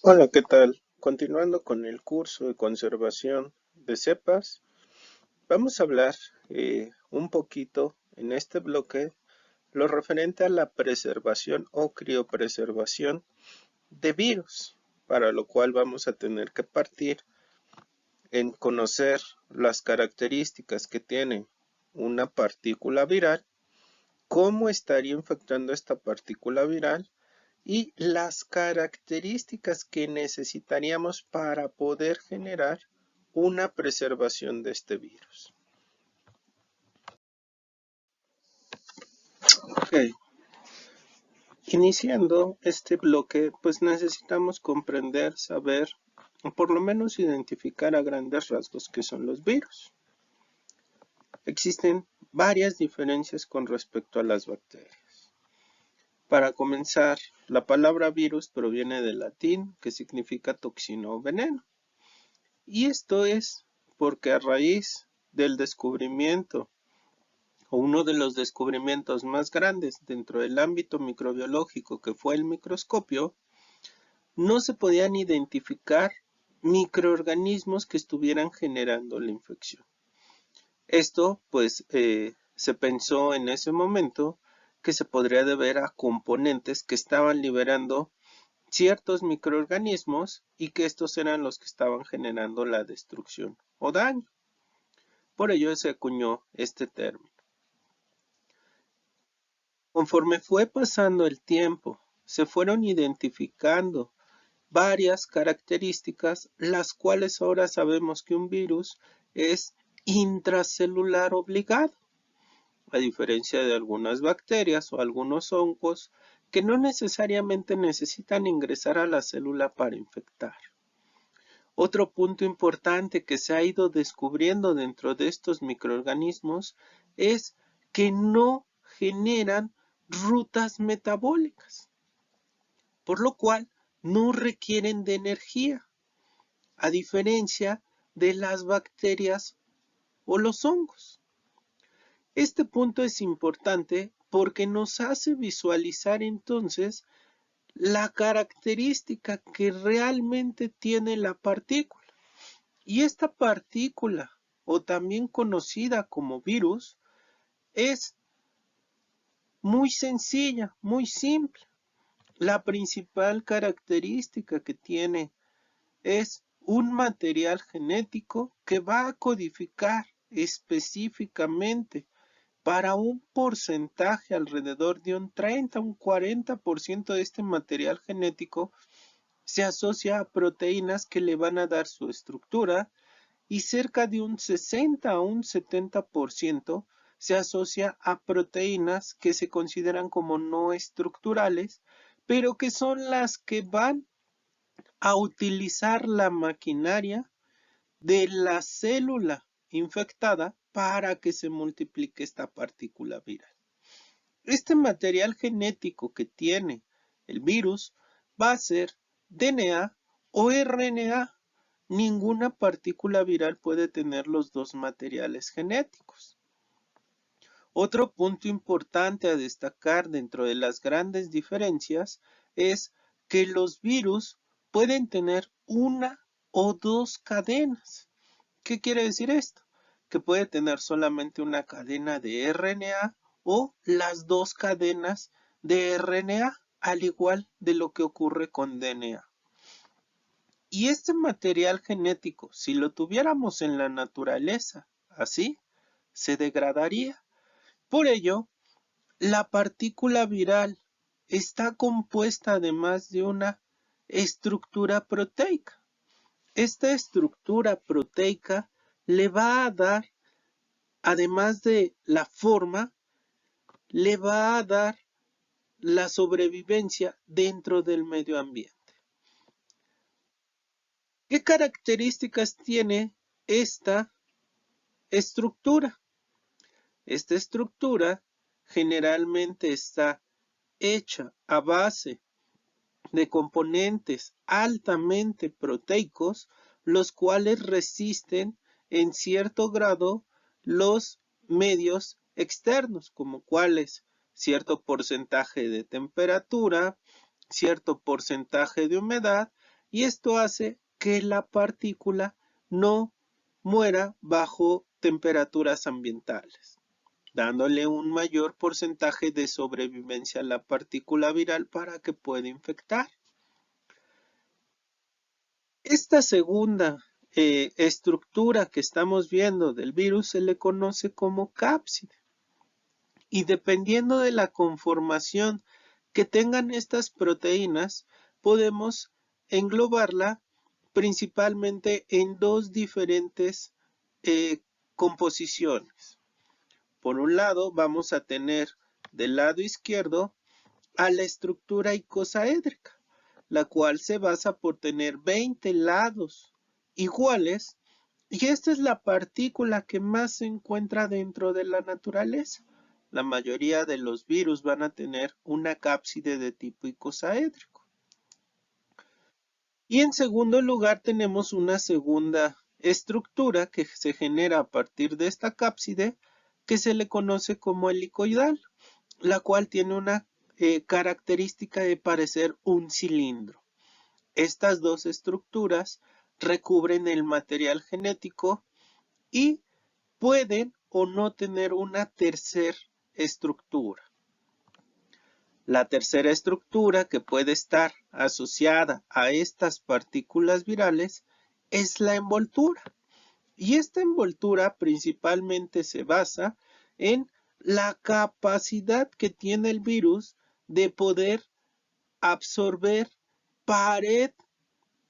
Hola, ¿qué tal? Continuando con el curso de conservación de cepas, vamos a hablar un poquito en este bloque lo referente a la preservación o criopreservación de virus, para lo cual vamos a tener que partir en conocer las características que tiene una partícula viral, cómo estaría infectando esta partícula viral y las características que necesitaríamos para poder generar una preservación de este virus. Ok, iniciando este bloque, pues necesitamos comprender, saber, o por lo menos identificar a grandes rasgos qué son los virus. Existen varias diferencias con respecto a las bacterias. Para comenzar, la palabra virus proviene del latín, que significa toxina o veneno. Y esto es porque a raíz del descubrimiento, o uno de los descubrimientos más grandes dentro del ámbito microbiológico, que fue el microscopio, no se podían identificar microorganismos que estuvieran generando la infección. Esto, pues, se pensó en ese momento que se podría deber a componentes que estaban liberando ciertos microorganismos y que estos eran los que estaban generando la destrucción o daño. Por ello se acuñó este término. Conforme fue pasando el tiempo, se fueron identificando varias características, las cuales ahora sabemos que un virus es intracelular obligado, a diferencia de algunas bacterias o algunos hongos que no necesariamente necesitan ingresar a la célula para infectar. Otro punto importante que se ha ido descubriendo dentro de estos microorganismos es que no generan rutas metabólicas, por lo cual no requieren de energía, a diferencia de las bacterias o los hongos. Este punto es importante porque nos hace visualizar entonces la característica que realmente tiene la partícula. Y esta partícula, o también conocida como virus, es muy sencilla, muy simple. La principal característica que tiene es un material genético que va a codificar específicamente para un porcentaje alrededor de un 30, un 40% de este material genético se asocia a proteínas que le van a dar su estructura y cerca de un 60 a un 70% se asocia a proteínas que se consideran como no estructurales, pero que son las que van a utilizar la maquinaria de la célula infectada para que se multiplique esta partícula viral. Este material genético que tiene el virus va a ser DNA o RNA. Ninguna partícula viral puede tener los dos materiales genéticos. Otro punto importante a destacar dentro de las grandes diferencias es que los virus pueden tener una o dos cadenas. ¿Qué quiere decir esto? Que puede tener solamente una cadena de RNA o las dos cadenas de RNA, al igual de lo que ocurre con DNA. Y este material genético, si lo tuviéramos en la naturaleza, así, se degradaría. Por ello, la partícula viral está compuesta además de una estructura proteica. Esta estructura proteica le va a dar, además de la forma, le va a dar la sobrevivencia dentro del medio ambiente. ¿Qué características tiene esta estructura? Esta estructura generalmente está hecha a base de componentes altamente proteicos, los cuales resisten en cierto grado los medios externos, como cuáles cierto porcentaje de temperatura, cierto porcentaje de humedad y esto hace que la partícula no muera bajo temperaturas ambientales, dándole un mayor porcentaje de sobrevivencia a la partícula viral para que pueda infectar. Esta segunda estructura que estamos viendo del virus se le conoce como cápside. Y dependiendo de la conformación que tengan estas proteínas, podemos englobarla principalmente en dos diferentes composiciones. Por un lado, vamos a tener del lado izquierdo a la estructura icosaédrica, la cual se basa por tener 20 lados iguales, y esta es la partícula que más se encuentra dentro de la naturaleza. La mayoría de los virus van a tener una cápside de tipo icosaédrico. Y en segundo lugar tenemos una segunda estructura que se genera a partir de esta cápside que se le conoce como helicoidal, la cual tiene una característica de parecer un cilindro. Estas dos estructuras recubren el material genético y pueden o no tener una tercera estructura. La tercera estructura que puede estar asociada a estas partículas virales es la envoltura. Y esta envoltura principalmente se basa en la capacidad que tiene el virus de poder absorber pared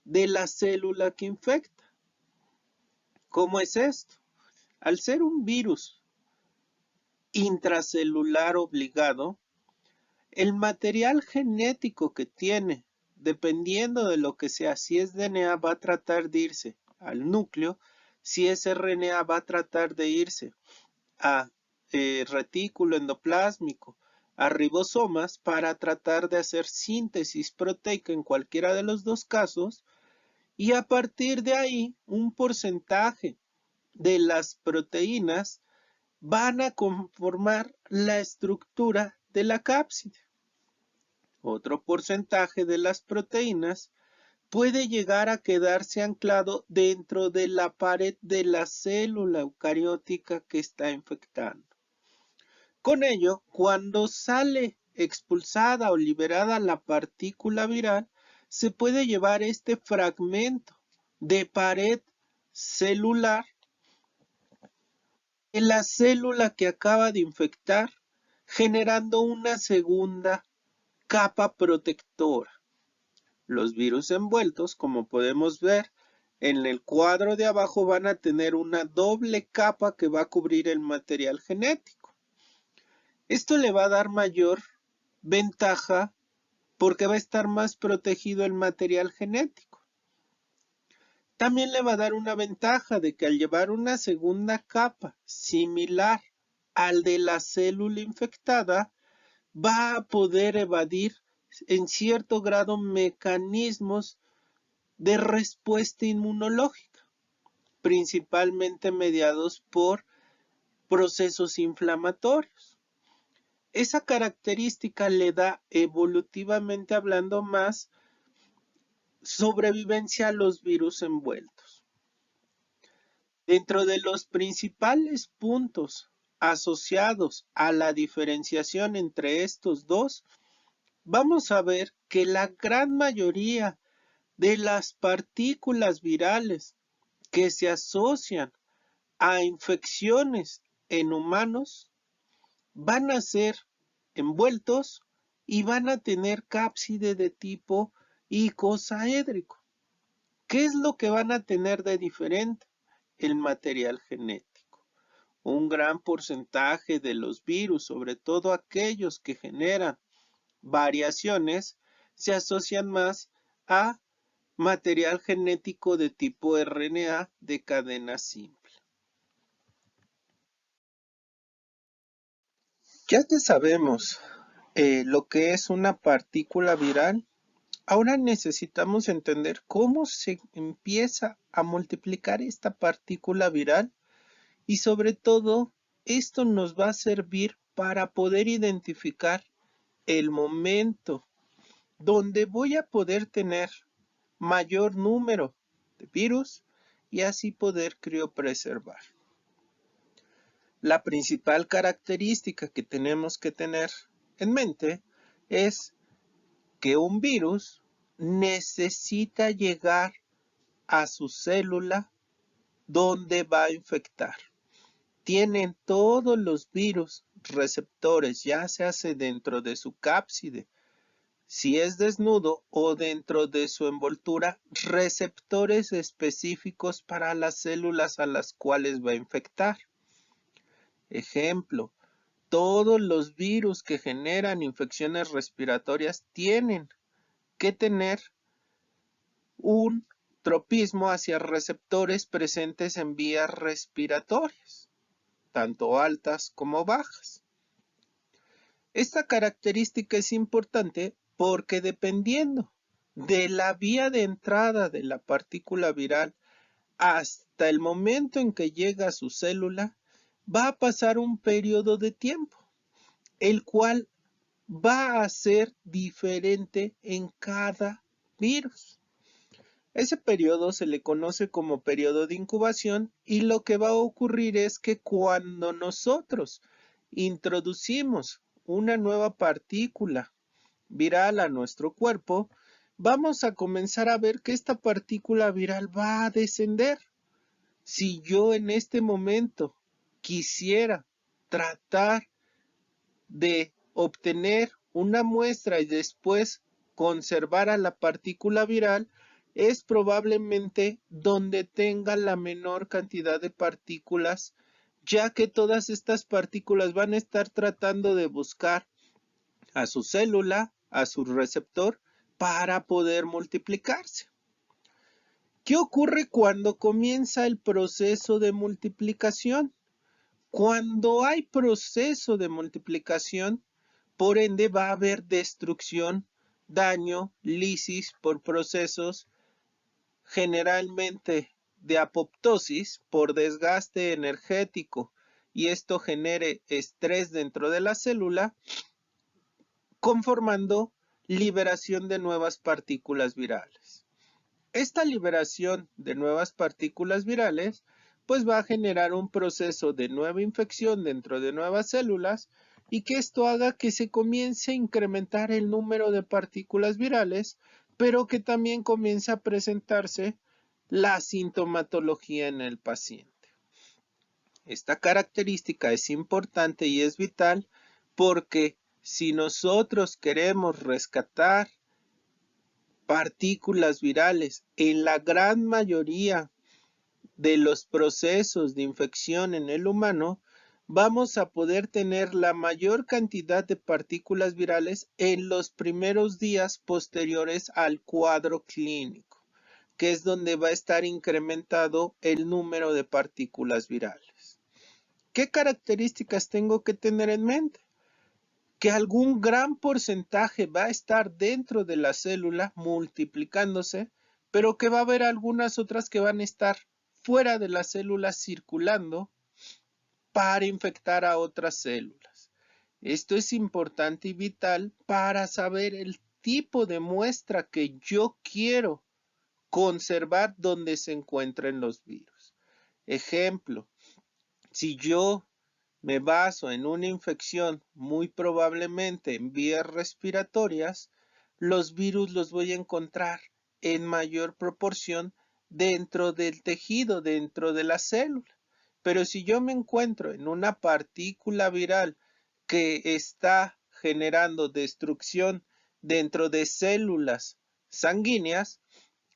de la célula que infecta. ¿Cómo es esto? Al ser un virus intracelular obligado, el material genético que tiene, dependiendo de lo que sea, si es DNA va a tratar de irse al núcleo, si es RNA va a tratar de irse a retículo endoplásmico, a ribosomas para tratar de hacer síntesis proteica en cualquiera de los dos casos, y a partir de ahí un porcentaje de las proteínas van a conformar la estructura de la cápside. Otro porcentaje de las proteínas puede llegar a quedarse anclado dentro de la pared de la célula eucariótica que está infectando. Con ello, cuando sale expulsada o liberada la partícula viral, se puede llevar este fragmento de pared celular en la célula que acaba de infectar, generando una segunda capa protectora. Los virus envueltos, como podemos ver en el cuadro de abajo, van a tener una doble capa que va a cubrir el material genético. Esto le va a dar mayor ventaja porque va a estar más protegido el material genético. También le va a dar una ventaja de que al llevar una segunda capa similar al de la célula infectada, va a poder evadir en cierto grado mecanismos de respuesta inmunológica, principalmente mediados por procesos inflamatorios. Esa característica le da, evolutivamente hablando, más sobrevivencia a los virus envueltos. Dentro de los principales puntos asociados a la diferenciación entre estos dos, vamos a ver que la gran mayoría de las partículas virales que se asocian a infecciones en humanos van a ser envueltos y van a tener cápside de tipo icosaédrico. ¿Qué es lo que van a tener de diferente? El material genético. Un gran porcentaje de los virus, sobre todo aquellos que generan variaciones, se asocian más a material genético de tipo RNA de cadena simple. Ya que sabemos lo que es una partícula viral, ahora necesitamos entender cómo se empieza a multiplicar esta partícula viral y sobre todo esto nos va a servir para poder identificar el momento donde voy a poder tener mayor número de virus y así poder criopreservar. La principal característica que tenemos que tener en mente es que un virus necesita llegar a su célula donde va a infectar. Tienen todos los virus receptores, ya se hace dentro de su cápside, si es desnudo o dentro de su envoltura, receptores específicos para las células a las cuales va a infectar. Ejemplo, todos los virus que generan infecciones respiratorias tienen que tener un tropismo hacia receptores presentes en vías respiratorias, tanto altas como bajas. Esta característica es importante porque dependiendo de la vía de entrada de la partícula viral hasta el momento en que llega a su célula, va a pasar un periodo de tiempo, el cual va a ser diferente en cada virus. Ese periodo se le conoce como periodo de incubación y lo que va a ocurrir es que cuando nosotros introducimos una nueva partícula viral a nuestro cuerpo, vamos a comenzar a ver que esta partícula viral va a descender. Si yo en este momento quisiera tratar de obtener una muestra y después conservar a la partícula viral, es probablemente donde tenga la menor cantidad de partículas, ya que todas estas partículas van a estar tratando de buscar a su célula, a su receptor, para poder multiplicarse. ¿Qué ocurre cuando comienza el proceso de multiplicación? Cuando hay proceso de multiplicación, por ende va a haber destrucción, daño, lisis por procesos generalmente de apoptosis por desgaste energético y esto genere estrés dentro de la célula, conformando liberación de nuevas partículas virales. Esta liberación de nuevas partículas virales pues va a generar un proceso de nueva infección dentro de nuevas células y que esto haga que se comience a incrementar el número de partículas virales, pero que también comience a presentarse la sintomatología en el paciente. Esta característica es importante y es vital porque si nosotros queremos rescatar partículas virales en la gran mayoría de los procesos de infección en el humano, vamos a poder tener la mayor cantidad de partículas virales en los primeros días posteriores al cuadro clínico, que es donde va a estar incrementado el número de partículas virales. ¿Qué características tengo que tener en mente? Que algún gran porcentaje va a estar dentro de la célula multiplicándose, pero que va a haber algunas otras que van a estar fuera de la célula circulando para infectar a otras células. Esto es importante y vital para saber el tipo de muestra que yo quiero conservar donde se encuentren los virus. Ejemplo, si yo me baso en una infección muy probablemente en vías respiratorias, los virus los voy a encontrar en mayor proporción dentro del tejido, dentro de la célula. Pero si yo me encuentro en una partícula viral que está generando destrucción dentro de células sanguíneas,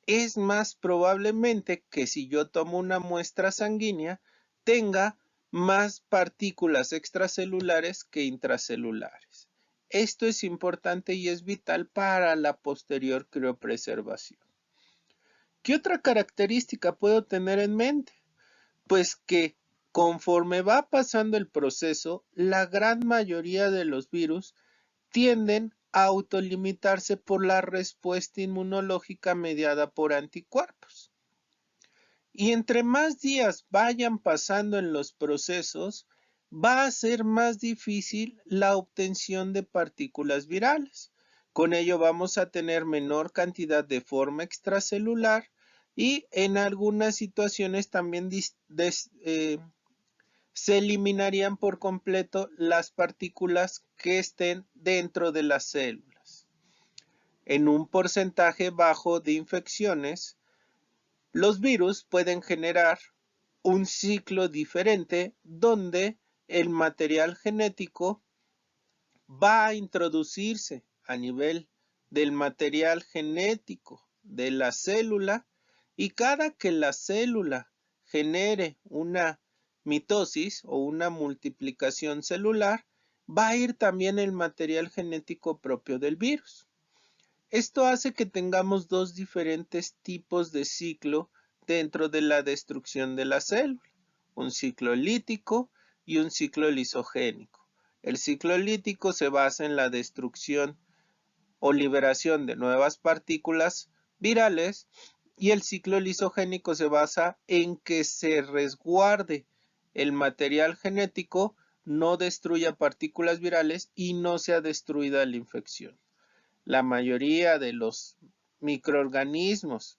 es más probablemente que si yo tomo una muestra sanguínea tenga más partículas extracelulares que intracelulares. Esto es importante y es vital para la posterior criopreservación. ¿Qué otra característica puedo tener en mente? Pues que conforme va pasando el proceso, la gran mayoría de los virus tienden a autolimitarse por la respuesta inmunológica mediada por anticuerpos. Y entre más días vayan pasando en los procesos, va a ser más difícil la obtención de partículas virales. Con ello vamos a tener menor cantidad de forma extracelular y en algunas situaciones también se eliminarían por completo las partículas que estén dentro de las células. En un porcentaje bajo de infecciones, los virus pueden generar un ciclo diferente donde el material genético va a introducirse a nivel del material genético de la célula y cada que la célula genere una mitosis o una multiplicación celular, va a ir también el material genético propio del virus. Esto hace que tengamos dos diferentes tipos de ciclo dentro de la destrucción de la célula, un ciclo lítico y un ciclo lisogénico. El ciclo lítico se basa en la destrucción o liberación de nuevas partículas virales y el ciclo lisogénico se basa en que se resguarde el material genético, no destruya partículas virales y no sea destruida la infección. La mayoría de los microorganismos,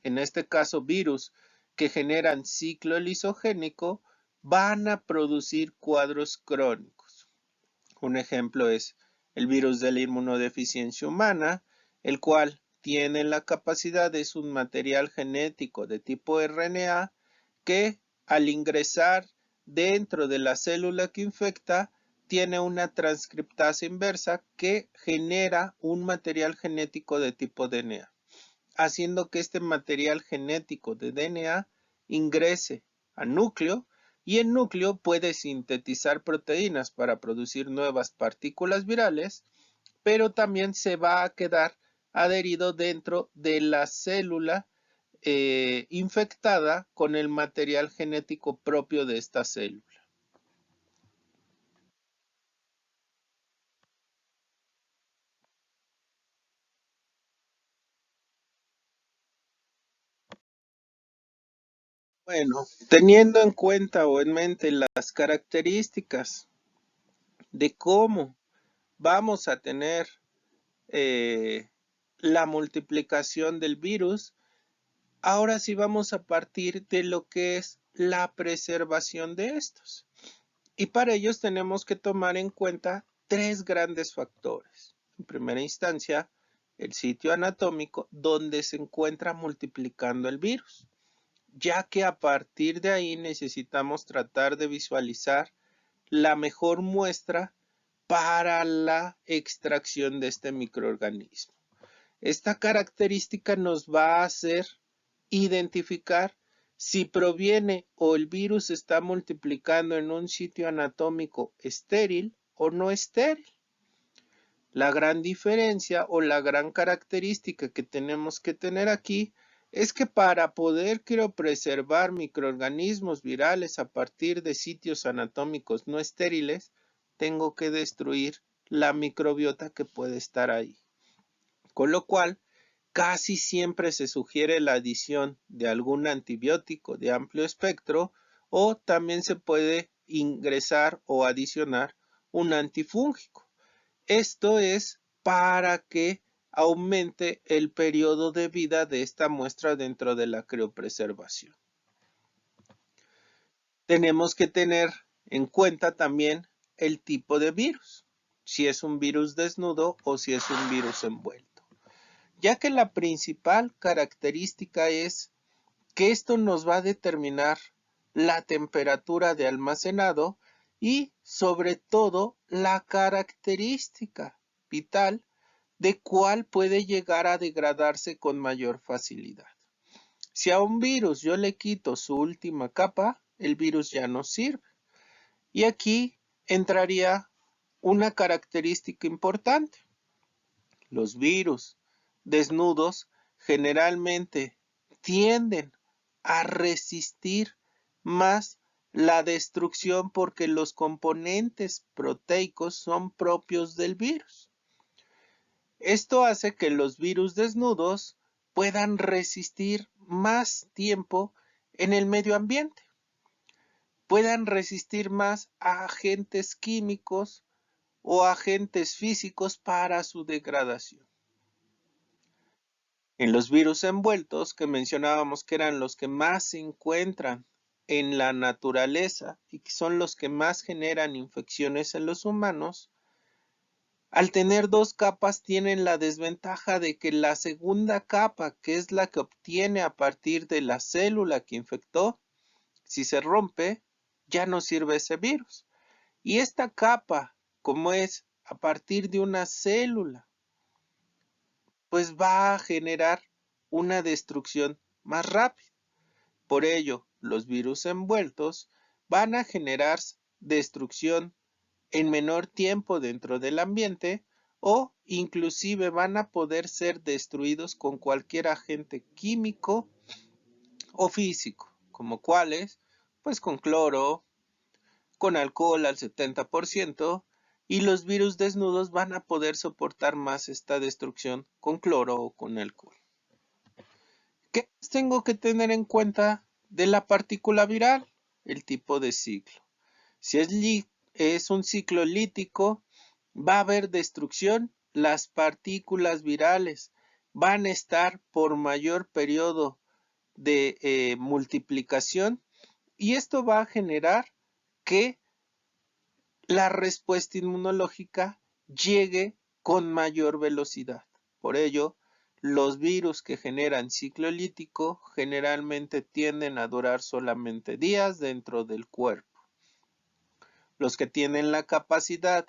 en este caso virus, que generan ciclo lisogénico, van a producir cuadros crónicos. Un ejemplo es el virus de la inmunodeficiencia humana, el cual tiene la capacidad, es un material genético de tipo RNA que al ingresar dentro de la célula que infecta, tiene una transcriptasa inversa que genera un material genético de tipo DNA, haciendo que este material genético de DNA ingrese al núcleo y el núcleo puede sintetizar proteínas para producir nuevas partículas virales, pero también se va a quedar adherido dentro de la célula infectada con el material genético propio de esta célula. Bueno, teniendo en cuenta o en mente las características de cómo vamos a tener la multiplicación del virus, ahora sí vamos a partir de lo que es la preservación de estos. Y para ellos tenemos que tomar en cuenta tres grandes factores. En primera instancia, el sitio anatómico donde se encuentra multiplicando el virus, ya que a partir de ahí necesitamos tratar de visualizar la mejor muestra para la extracción de este microorganismo. Esta característica nos va a hacer identificar si proviene o el virus está multiplicando en un sitio anatómico estéril o no estéril. La gran diferencia o la gran característica que tenemos que tener aquí es que para poder criopreservar microorganismos virales a partir de sitios anatómicos no estériles, tengo que destruir la microbiota que puede estar ahí. Con lo cual, casi siempre se sugiere la adición de algún antibiótico de amplio espectro o también se puede ingresar o adicionar un antifúngico. Esto es para que aumente el periodo de vida de esta muestra dentro de la criopreservación. Tenemos que tener en cuenta también el tipo de virus, si es un virus desnudo o si es un virus envuelto, ya que la principal característica es que esto nos va a determinar la temperatura de almacenado y sobre todo la característica vital de cuál puede llegar a degradarse con mayor facilidad. Si a un virus yo le quito su última capa, el virus ya no sirve. Y aquí entraría una característica importante. Los virus desnudos generalmente tienden a resistir más la destrucción porque los componentes proteicos son propios del virus. Esto hace que los virus desnudos puedan resistir más tiempo en el medio ambiente, puedan resistir más a agentes químicos o agentes físicos para su degradación. En los virus envueltos, que mencionábamos que eran los que más se encuentran en la naturaleza y que son los que más generan infecciones en los humanos, al tener dos capas tienen la desventaja de que la segunda capa, que es la que obtiene a partir de la célula que infectó, si se rompe, ya no sirve ese virus. Y esta capa, como es a partir de una célula, pues va a generar una destrucción más rápida. Por ello, los virus envueltos van a generar destrucción en menor tiempo dentro del ambiente o inclusive van a poder ser destruidos con cualquier agente químico o físico, como cuáles, pues con cloro, con alcohol al 70%, y los virus desnudos van a poder soportar más esta destrucción con cloro o con alcohol. ¿Qué tengo que tener en cuenta de la partícula viral? El tipo de ciclo. Si es un ciclo lítico, va a haber destrucción. Las partículas virales van a estar por mayor periodo de multiplicación y esto va a generar que la respuesta inmunológica llegue con mayor velocidad. Por ello, los virus que generan ciclo lítico generalmente tienden a durar solamente días dentro del cuerpo. Los que tienen la capacidad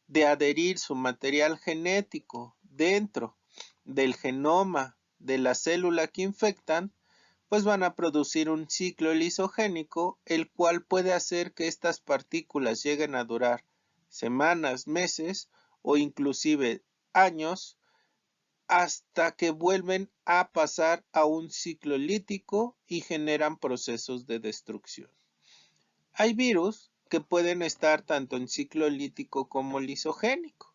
de adherir su material genético dentro del genoma de la célula que infectan, pues van a producir un ciclo lisogénico, el cual puede hacer que estas partículas lleguen a durar semanas, meses o inclusive años hasta que vuelven a pasar a un ciclo lítico y generan procesos de destrucción. Hay virus que pueden estar tanto en ciclo lítico como lisogénico.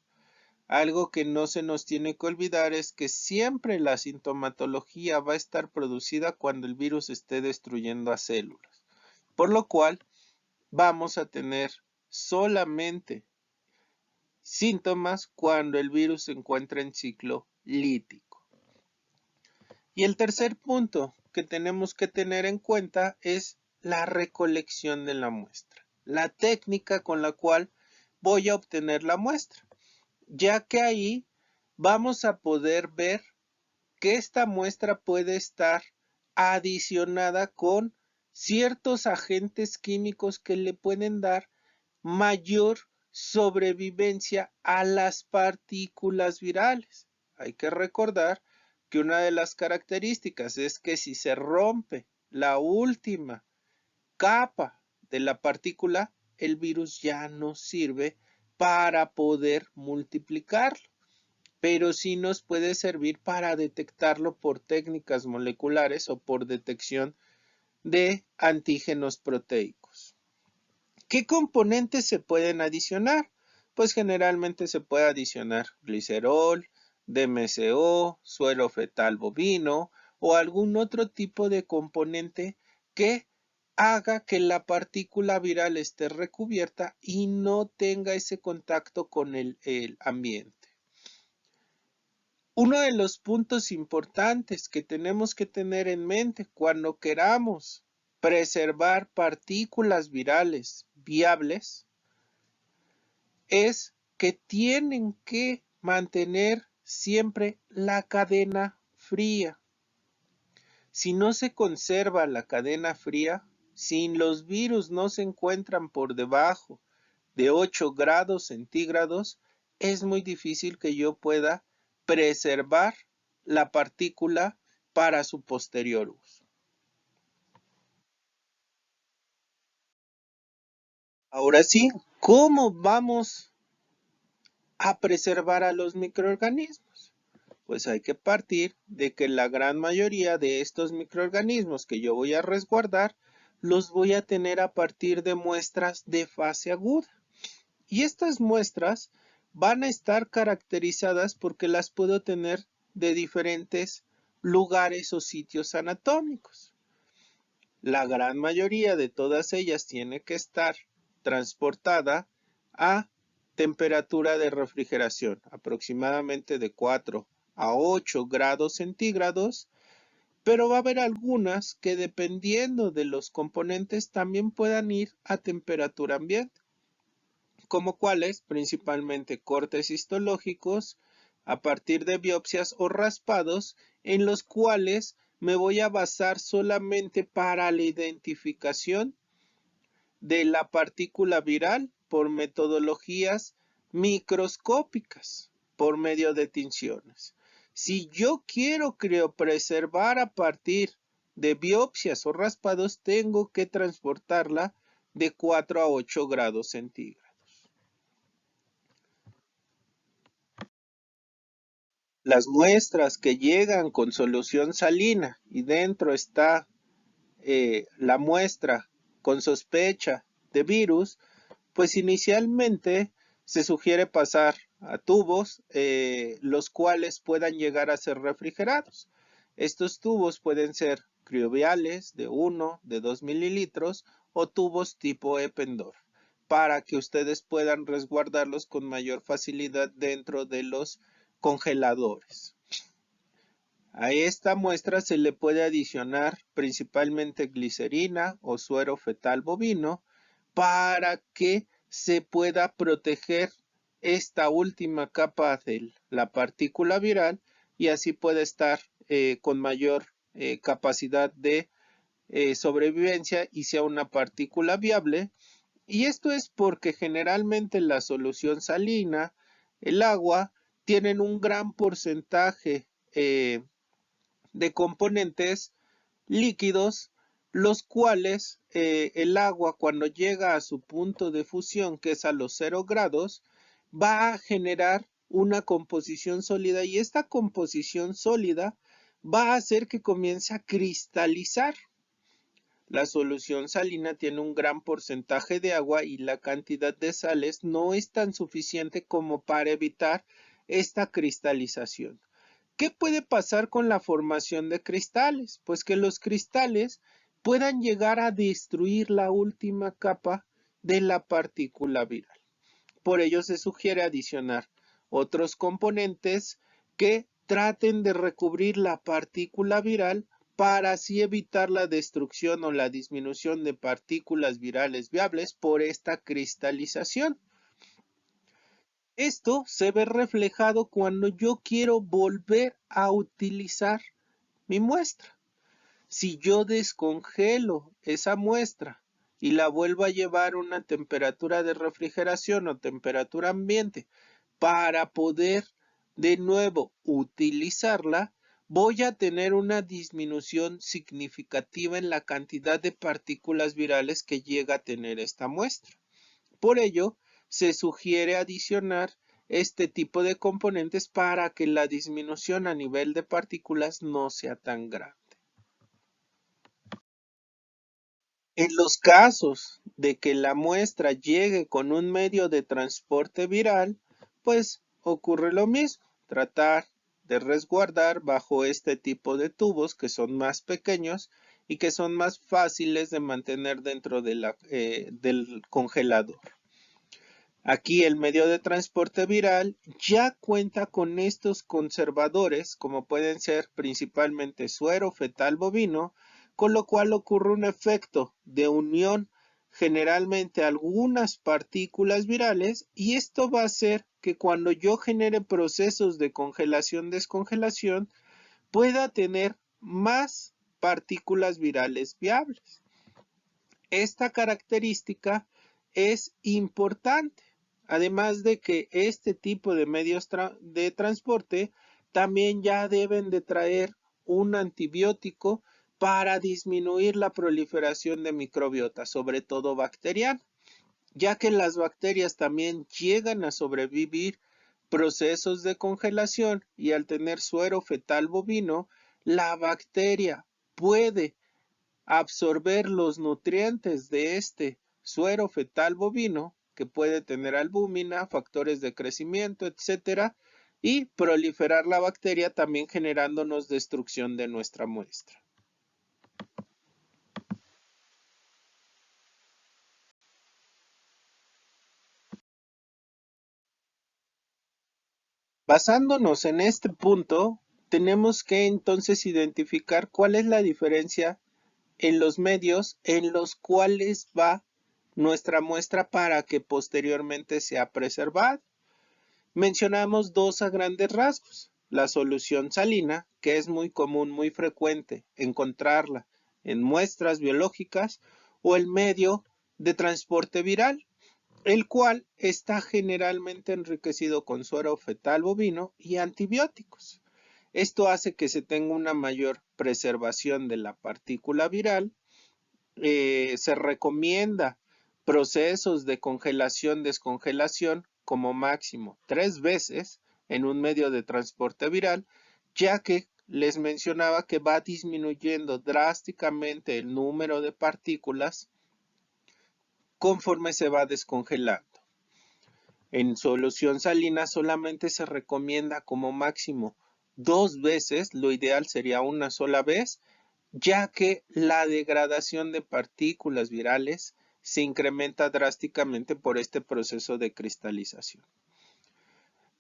Algo que no se nos tiene que olvidar es que siempre la sintomatología va a estar producida cuando el virus esté destruyendo a células, por lo cual vamos a tener solamente síntomas cuando el virus se encuentra en ciclo lítico. Y el tercer punto que tenemos que tener en cuenta es la recolección de la muestra, la técnica con la cual voy a obtener la muestra, ya que ahí vamos a poder ver que esta muestra puede estar adicionada con ciertos agentes químicos que le pueden dar mayor sobrevivencia a las partículas virales. Hay que recordar que una de las características es que si se rompe la última capa de la partícula, el virus ya no sirve para poder multiplicarlo, pero sí nos puede servir para detectarlo por técnicas moleculares o por detección de antígenos proteicos. ¿Qué componentes se pueden adicionar? Pues generalmente se puede adicionar glicerol, DMSO, suero fetal bovino o algún otro tipo de componente que haga que la partícula viral esté recubierta y no tenga ese contacto con el ambiente. Uno de los puntos importantes que tenemos que tener en mente cuando queramos preservar partículas virales viables es que tienen que mantener siempre la cadena fría. Si no se conserva la cadena fría, si los virus no se encuentran por debajo de 8 grados centígrados, es muy difícil que yo pueda preservar la partícula para su posterior uso. Ahora sí, ¿cómo vamos a preservar a los microorganismos? Pues hay que partir de que la gran mayoría de estos microorganismos que yo voy a resguardar los voy a tener a partir de muestras de fase aguda. Y estas muestras van a estar caracterizadas porque las puedo tener de diferentes lugares o sitios anatómicos. La gran mayoría de todas ellas tiene que estar transportada a temperatura de refrigeración, aproximadamente de 4 a 8 grados centígrados, pero va a haber algunas que dependiendo de los componentes también puedan ir a temperatura ambiente, como cuáles, principalmente cortes histológicos, a partir de biopsias o raspados, en los cuales me voy a basar solamente para la identificación de la partícula viral por metodologías microscópicas, por medio de tinciones. Si yo quiero criopreservar a partir de biopsias o raspados, tengo que transportarla de 4 a 8 grados centígrados. Las muestras que llegan con solución salina y dentro está la muestra con sospecha de virus, pues inicialmente se sugiere pasar a tubos los cuales puedan llegar a ser refrigerados. Estos tubos pueden ser crioviales de 1, de 2 mililitros o tubos tipo Eppendorf para que ustedes puedan resguardarlos con mayor facilidad dentro de los congeladores. A esta muestra se le puede adicionar principalmente glicerina o suero fetal bovino para que se pueda proteger esta última capa de la partícula viral y así puede estar con mayor capacidad de sobrevivencia y sea una partícula viable. Y esto es porque generalmente la solución salina, el agua, tienen un gran porcentaje de componentes líquidos, los cuales el agua cuando llega a su punto de fusión, que es a los 0 grados, va a generar una composición sólida y esta composición sólida va a hacer que comience a cristalizar. La solución salina tiene un gran porcentaje de agua y la cantidad de sales no es tan suficiente como para evitar esta cristalización. ¿Qué puede pasar con la formación de cristales? Pues que los cristales puedan llegar a destruir la última capa de la partícula viral. Por ello se sugiere adicionar otros componentes que traten de recubrir la partícula viral para así evitar la destrucción o la disminución de partículas virales viables por esta cristalización. Esto se ve reflejado cuando yo quiero volver a utilizar mi muestra. Si yo descongelo esa muestra y la vuelvo a llevar a una temperatura de refrigeración o temperatura ambiente para poder de nuevo utilizarla, voy a tener una disminución significativa en la cantidad de partículas virales que llega a tener esta muestra. Por ello, se sugiere adicionar este tipo de componentes para que la disminución a nivel de partículas no sea tan grande. En los casos de que la muestra llegue con un medio de transporte viral, pues ocurre lo mismo, tratar de resguardar bajo este tipo de tubos que son más pequeños y que son más fáciles de mantener dentro de del congelador. Aquí el medio de transporte viral ya cuenta con estos conservadores, como pueden ser principalmente suero fetal bovino, con lo cual ocurre un efecto de unión generalmente algunas partículas virales y esto va a hacer que cuando yo genere procesos de congelación-descongelación pueda tener más partículas virales viables. Esta característica es importante, además de que este tipo de medios de transporte también ya deben de traer un antibiótico para disminuir la proliferación de microbiota, sobre todo bacteriana, ya que las bacterias también llegan a sobrevivir procesos de congelación y al tener suero fetal bovino, la bacteria puede absorber los nutrientes de este suero fetal bovino, que puede tener albúmina, factores de crecimiento, etcétera, y proliferar la bacteria también generándonos destrucción de nuestra muestra. Basándonos en este punto, tenemos que entonces identificar cuál es la diferencia en los medios en los cuales va nuestra muestra para que posteriormente sea preservada. Mencionamos dos a grandes rasgos. La solución salina, que es muy común, muy frecuente encontrarla en muestras biológicas, o el medio de transporte viral, el cual está generalmente enriquecido con suero fetal bovino y antibióticos. Esto hace que se tenga una mayor preservación de la partícula viral. Se recomienda procesos de congelación-descongelación como máximo 3 veces en un medio de transporte viral, ya que les mencionaba que va disminuyendo drásticamente el número de partículas conforme se va descongelando. En solución salina solamente se recomienda como máximo 2 veces, lo ideal sería una sola vez, ya que la degradación de partículas virales se incrementa drásticamente por este proceso de cristalización.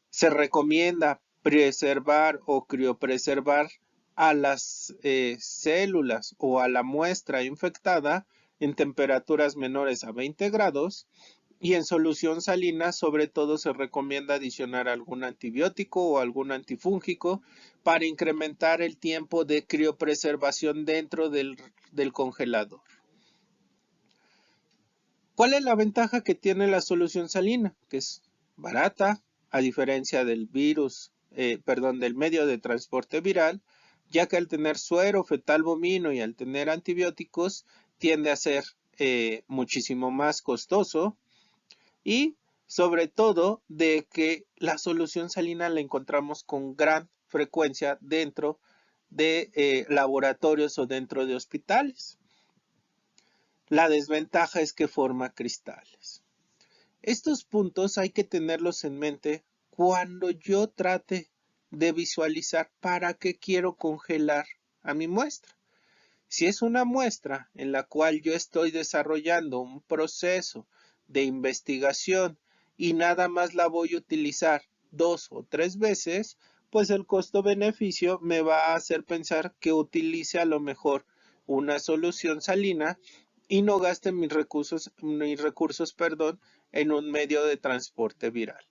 Se recomienda preservar o criopreservar a las células o a la muestra infectada en temperaturas menores a 20 grados. Y en solución salina, sobre todo, se recomienda adicionar algún antibiótico o algún antifúngico para incrementar el tiempo de criopreservación dentro del congelador. ¿Cuál es la ventaja que tiene la solución salina? Que es barata, a diferencia del del medio de transporte viral, ya que al tener suero fetal bovino y al tener antibióticos, tiende a ser muchísimo más costoso. Y sobre todo de que la solución salina la encontramos con gran frecuencia dentro de laboratorios o dentro de hospitales. La desventaja es que forma cristales. Estos puntos hay que tenerlos en mente cuando yo trate de visualizar para qué quiero congelar a mi muestra. Si es una muestra en la cual yo estoy desarrollando un proceso de investigación y nada más la voy a utilizar 2 o 3 veces, pues el costo-beneficio me va a hacer pensar que utilice a lo mejor una solución salina y no gaste mis recursos, en un medio de transporte viral.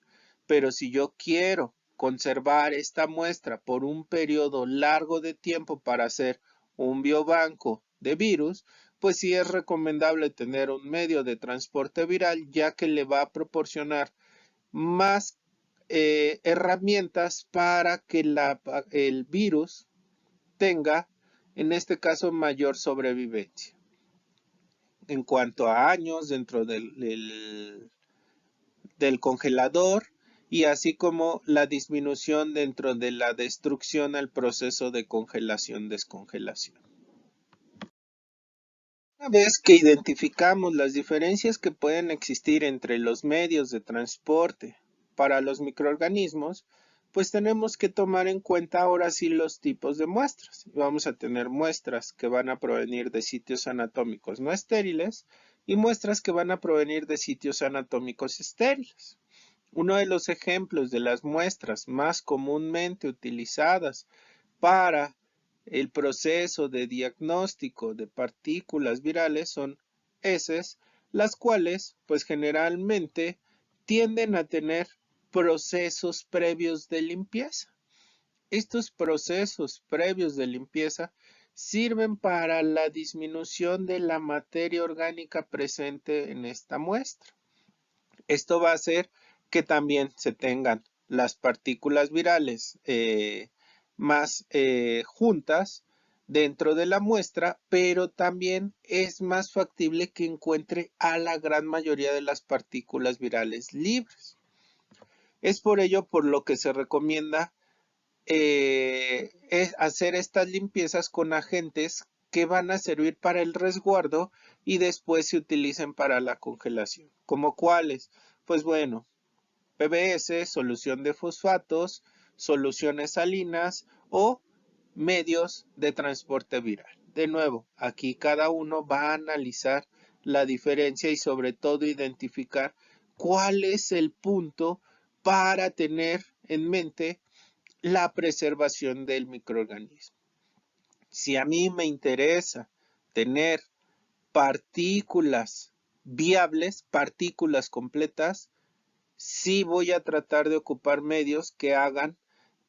Pero si yo quiero conservar esta muestra por un periodo largo de tiempo para hacer un biobanco de virus, pues sí es recomendable tener un medio de transporte viral, ya que le va a proporcionar más herramientas para que el virus tenga, en este caso, mayor sobrevivencia. En cuanto a años dentro del congelador, y así como la disminución dentro de la destrucción al proceso de congelación-descongelación. Una vez que identificamos las diferencias que pueden existir entre los medios de transporte para los microorganismos, pues tenemos que tomar en cuenta ahora sí los tipos de muestras. Vamos a tener muestras que van a provenir de sitios anatómicos no estériles y muestras que van a provenir de sitios anatómicos estériles. Uno de los ejemplos de las muestras más comúnmente utilizadas para el proceso de diagnóstico de partículas virales son heces, las cuales pues generalmente tienden a tener procesos previos de limpieza. Estos procesos previos de limpieza sirven para la disminución de la materia orgánica presente en esta muestra. Esto va a hacer que también se tengan las partículas virales más juntas dentro de la muestra, pero también es más factible que encuentre a la gran mayoría de las partículas virales libres. Es por ello por lo que se recomienda es hacer estas limpiezas con agentes que van a servir para el resguardo y después se utilicen para la congelación. ¿Como cuáles? Pues bueno, PBS, solución de fosfatos, soluciones salinas o medios de transporte viral. De nuevo, aquí cada uno va a analizar la diferencia y sobre todo identificar cuál es el punto para tener en mente la preservación del microorganismo. Si a mí me interesa tener partículas viables, partículas completas, sí voy a tratar de ocupar medios que hagan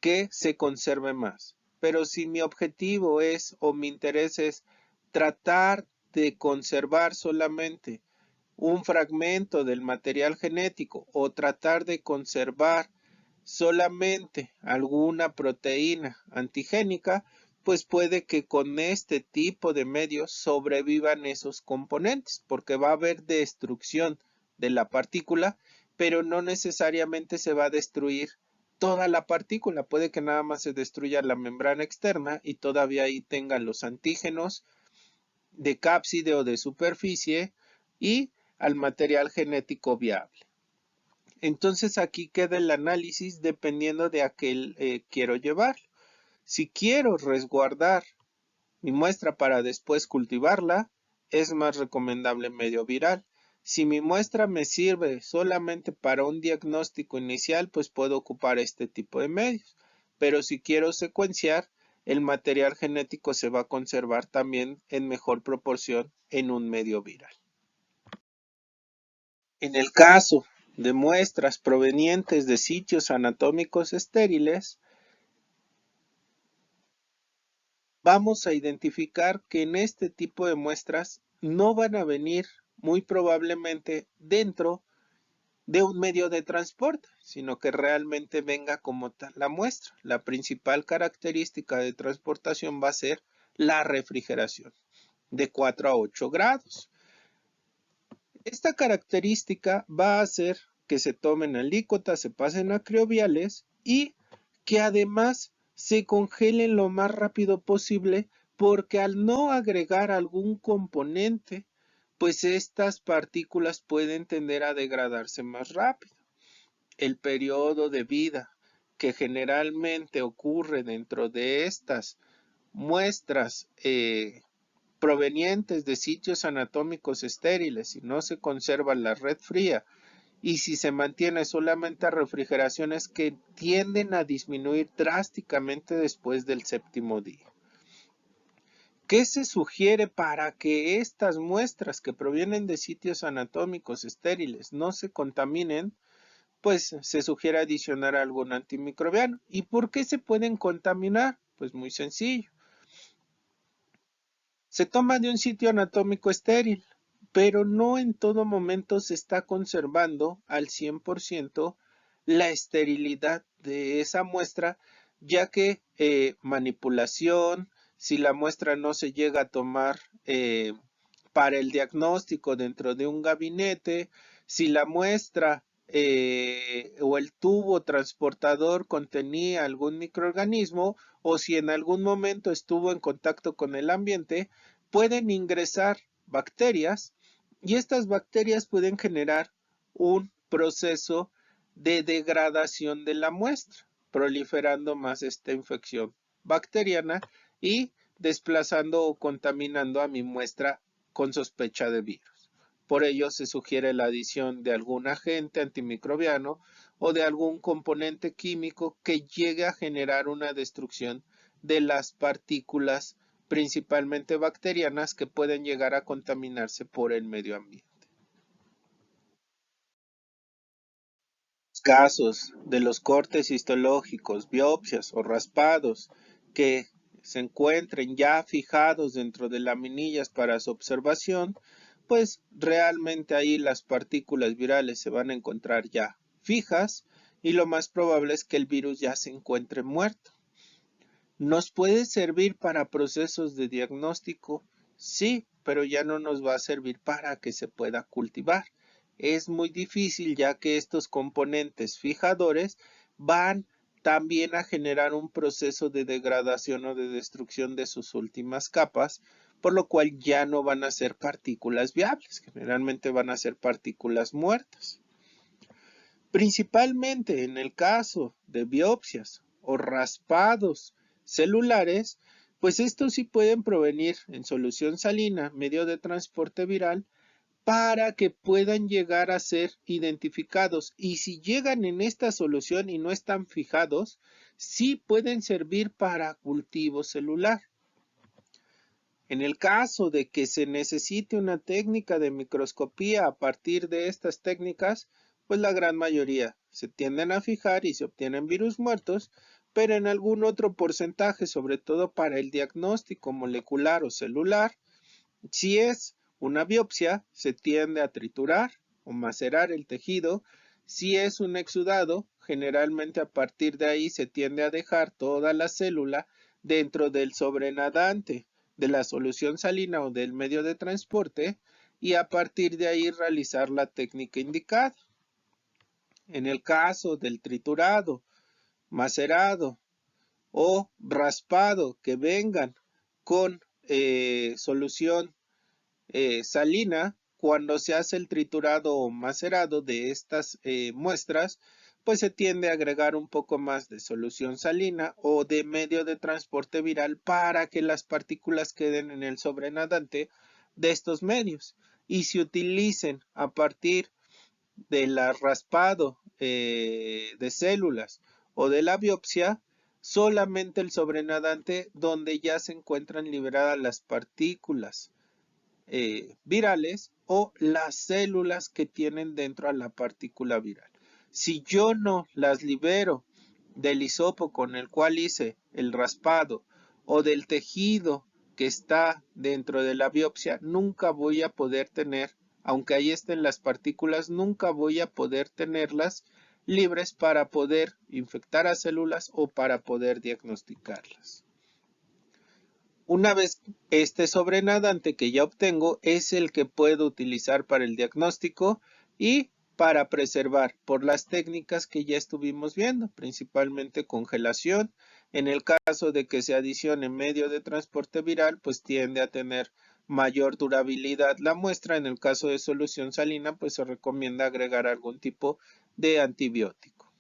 que se conserve más. Pero si mi objetivo es o mi interés es tratar de conservar solamente un fragmento del material genético o tratar de conservar solamente alguna proteína antigénica, pues puede que con este tipo de medios sobrevivan esos componentes, porque va a haber destrucción de la partícula, pero no necesariamente se va a destruir toda la partícula. Puede que nada más se destruya la membrana externa y todavía ahí tengan los antígenos de cápside o de superficie y al material genético viable. Entonces aquí queda el análisis dependiendo de a qué quiero llevarlo. Si quiero resguardar mi muestra para después cultivarla, es más recomendable medio viral. Si mi muestra me sirve solamente para un diagnóstico inicial, pues puedo ocupar este tipo de medios. Pero si quiero secuenciar, el material genético se va a conservar también en mejor proporción en un medio viral. En el caso de muestras provenientes de sitios anatómicos estériles, vamos a identificar que en este tipo de muestras no van a venir muy probablemente dentro de un medio de transporte, sino que realmente venga como tal la muestra. La principal característica de transportación va a ser la refrigeración de 4 a 8 grados. Esta característica va a hacer que se tomen alícuotas, se pasen a crioviales y que además se congelen lo más rápido posible, porque al no agregar algún componente, pues estas partículas pueden tender a degradarse más rápido. El periodo de vida que generalmente ocurre dentro de estas muestras provenientes de sitios anatómicos estériles y no se conserva la red fría, y si se mantiene solamente a refrigeraciones que tienden a disminuir drásticamente después del séptimo día. ¿Qué se sugiere para que estas muestras que provienen de sitios anatómicos estériles no se contaminen? Pues se sugiere adicionar algún antimicrobiano. ¿Y por qué se pueden contaminar? Pues muy sencillo. Se toma de un sitio anatómico estéril, pero no en todo momento se está conservando al 100% la esterilidad de esa muestra, ya que manipulación, si la muestra no se llega a tomar para el diagnóstico dentro de un gabinete, si la muestra o el tubo transportador contenía algún microorganismo, o si en algún momento estuvo en contacto con el ambiente, pueden ingresar bacterias y estas bacterias pueden generar un proceso de degradación de la muestra, proliferando más esta infección bacteriana y desplazando o contaminando a mi muestra con sospecha de virus. Por ello se sugiere la adición de algún agente antimicrobiano o de algún componente químico que llegue a generar una destrucción de las partículas principalmente bacterianas que pueden llegar a contaminarse por el medio ambiente. Casos de los cortes histológicos, biopsias o raspados que se encuentren ya fijados dentro de laminillas para su observación, pues realmente ahí las partículas virales se van a encontrar ya fijas y lo más probable es que el virus ya se encuentre muerto. ¿Nos puede servir para procesos de diagnóstico? Sí, pero ya no nos va a servir para que se pueda cultivar. Es muy difícil, ya que estos componentes fijadores van también a generar un proceso de degradación o de destrucción de sus últimas capas, por lo cual ya no van a ser partículas viables, generalmente van a ser partículas muertas. Principalmente en el caso de biopsias o raspados celulares, pues estos sí pueden provenir en solución salina, medio de transporte viral, para que puedan llegar a ser identificados. Y si llegan en esta solución y no están fijados, sí pueden servir para cultivo celular. En el caso de que se necesite una técnica de microscopía a partir de estas técnicas, pues la gran mayoría se tienden a fijar y se obtienen virus muertos, pero en algún otro porcentaje, sobre todo para el diagnóstico molecular o celular, si es una biopsia, se tiende a triturar o macerar el tejido. Si es un exudado, generalmente a partir de ahí se tiende a dejar toda la célula dentro del sobrenadante de la solución salina o del medio de transporte y a partir de ahí realizar la técnica indicada. En el caso del triturado, macerado o raspado que vengan con solución salina, cuando se hace el triturado o macerado de estas muestras, pues se tiende a agregar un poco más de solución salina o de medio de transporte viral para que las partículas queden en el sobrenadante de estos medios y se utilicen a partir del raspado de células o de la biopsia solamente el sobrenadante donde ya se encuentran liberadas las partículas virales o las células que tienen dentro a la partícula viral. Si yo no las libero del hisopo con el cual hice el raspado o del tejido que está dentro de la biopsia, nunca voy a poder tener, aunque ahí estén las partículas, nunca voy a poder tenerlas libres para poder infectar a células o para poder diagnosticarlas. Una vez este sobrenadante que ya obtengo es el que puedo utilizar para el diagnóstico y para preservar por las técnicas que ya estuvimos viendo, principalmente congelación. En el caso de que se adicione medio de transporte viral, pues tiende a tener mayor durabilidad la muestra. En el caso de solución salina, pues se recomienda agregar algún tipo de antibiótico.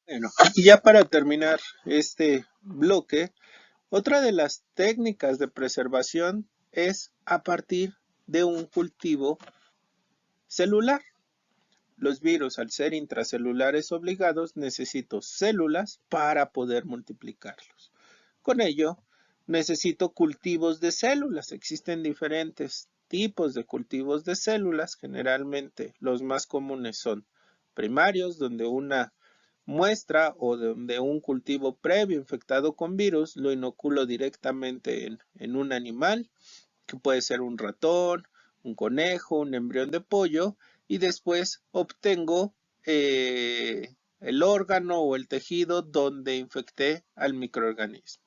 Bueno, y ya para terminar este bloque, otra de las técnicas de preservación es a partir de un cultivo celular. Los virus, al ser intracelulares obligados, necesito células para poder multiplicarlos. Con ello, necesito cultivos de células. Existen diferentes tipos de cultivos de células. Generalmente, los más comunes son primarios, donde una muestra o donde un cultivo previo infectado con virus lo inoculo directamente en un animal, que puede ser un ratón, un conejo, un embrión de pollo, y después obtengo el órgano o el tejido donde infecté al microorganismo.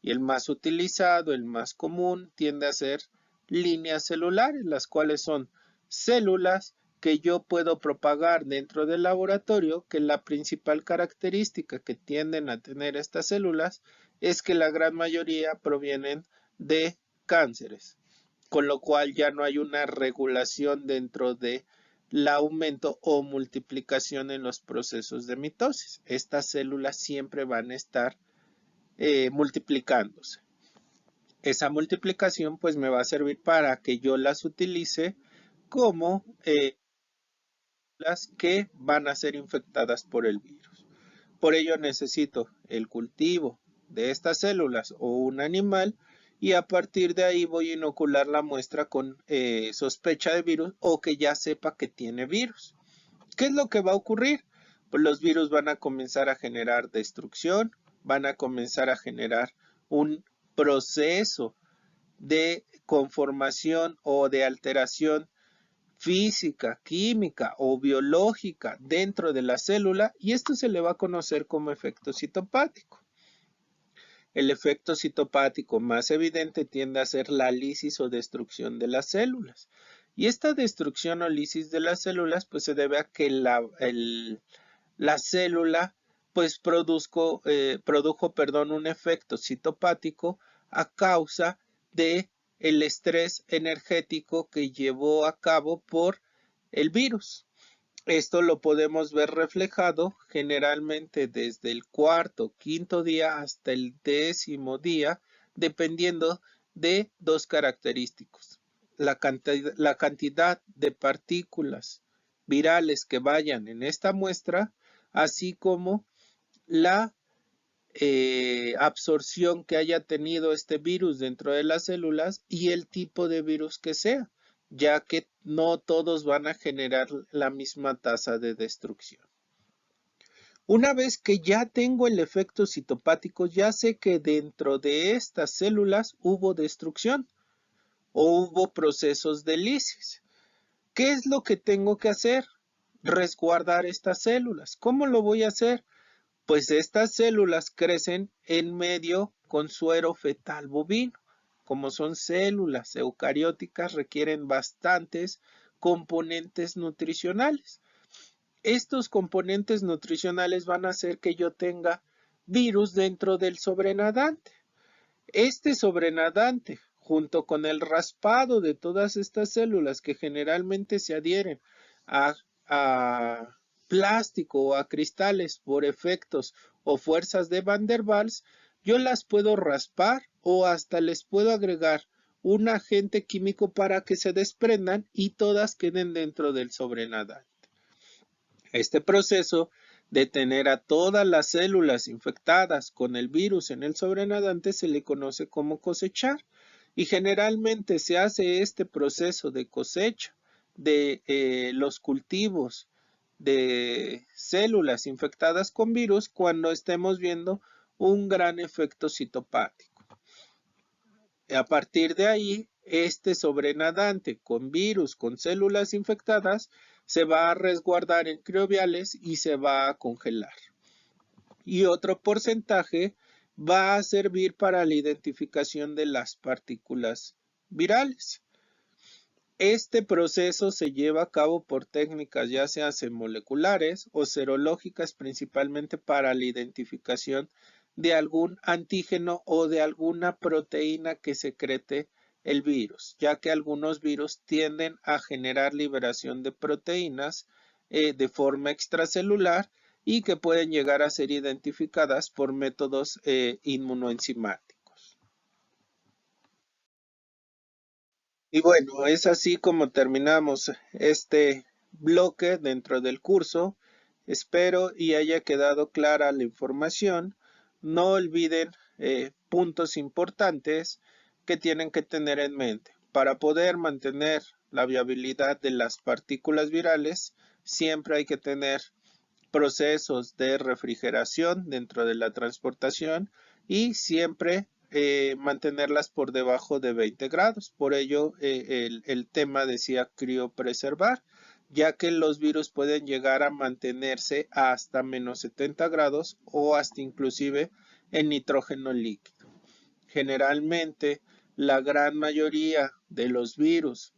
Y el más utilizado, el más común, tiende a ser líneas celulares, las cuales son células que yo puedo propagar dentro del laboratorio, que la principal característica que tienden a tener estas células es que la gran mayoría provienen de cánceres, con lo cual ya no hay una regulación dentro de el aumento o multiplicación en los procesos de mitosis. Estas células siempre van a estar multiplicándose. Esa multiplicación pues me va a servir para que yo las utilice como las que van a ser infectadas por el virus. Por ello necesito el cultivo de estas células o un animal y a partir de ahí voy a inocular la muestra con sospecha de virus o que ya sepa que tiene virus. ¿Qué es lo que va a ocurrir? Pues los virus van a comenzar a generar destrucción, van a comenzar a generar un proceso de conformación o de alteración física, química o biológica dentro de la célula y esto se le va a conocer como efecto citopático. El efecto citopático más evidente tiende a ser la lisis o destrucción de las células. Y esta destrucción o lisis de las células pues se debe a que la célula pues produjo un efecto citopático a causa de el estrés energético que llevó a cabo por el virus. Esto lo podemos ver reflejado generalmente desde el cuarto, quinto día hasta el 10º día, dependiendo de dos característicos. la cantidad de partículas virales que vayan en esta muestra, así como la absorción que haya tenido este virus dentro de las células y el tipo de virus que sea, ya que no todos van a generar la misma tasa de destrucción. Una vez que ya tengo el efecto citopático, ya sé que dentro de estas células hubo destrucción o hubo procesos de lisis. ¿Qué es lo que tengo que hacer? Resguardar estas células. ¿Cómo lo voy a hacer? Pues estas células crecen en medio con suero fetal bovino. Como son células eucarióticas, requieren bastantes componentes nutricionales. Estos componentes nutricionales van a hacer que yo tenga virus dentro del sobrenadante. Este sobrenadante, junto con el raspado de todas estas células que generalmente se adhieren a plástico o a cristales por efectos o fuerzas de Van der Waals, yo las puedo raspar o hasta les puedo agregar un agente químico para que se desprendan y todas queden dentro del sobrenadante. Este proceso de tener a todas las células infectadas con el virus en el sobrenadante se le conoce como cosechar y generalmente se hace este proceso de cosecha de los cultivos de células infectadas con virus cuando estemos viendo un gran efecto citopático. A partir de ahí, este sobrenadante con virus, con células infectadas, se va a resguardar en crioviales y se va a congelar. Y otro porcentaje va a servir para la identificación de las partículas virales. Este proceso se lleva a cabo por técnicas ya sean moleculares o serológicas, principalmente para la identificación de algún antígeno o de alguna proteína que secrete el virus, ya que algunos virus tienden a generar liberación de proteínas de forma extracelular y que pueden llegar a ser identificadas por métodos inmunoenzimáticos. Y bueno, es así como terminamos este bloque dentro del curso. Espero y haya quedado clara la información. No olviden puntos importantes que tienen que tener en mente. Para poder mantener la viabilidad de las partículas virales, siempre hay que tener procesos de refrigeración dentro de la transportación y siempre mantenerlas por debajo de 20 grados. Por ello, el tema decía criopreservar, ya que los virus pueden llegar a mantenerse hasta menos 70 grados o hasta inclusive en nitrógeno líquido. Generalmente, la gran mayoría de los virus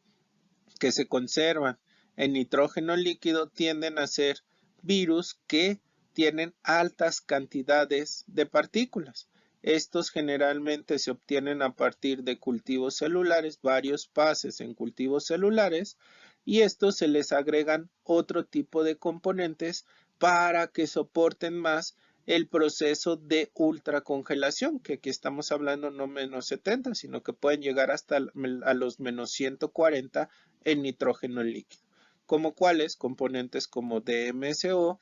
que se conservan en nitrógeno líquido tienden a ser virus que tienen altas cantidades de partículas. Estos generalmente se obtienen a partir de cultivos celulares, varios pases en cultivos celulares, y estos se les agregan otro tipo de componentes para que soporten más el proceso de ultracongelación, que aquí estamos hablando no menos 70, sino que pueden llegar hasta a los menos 140 en nitrógeno líquido, como cuáles componentes como DMSO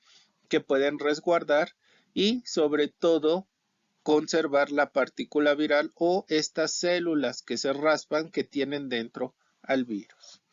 que pueden resguardar y sobre todo conservar la partícula viral o estas células que se raspan que tienen dentro al virus.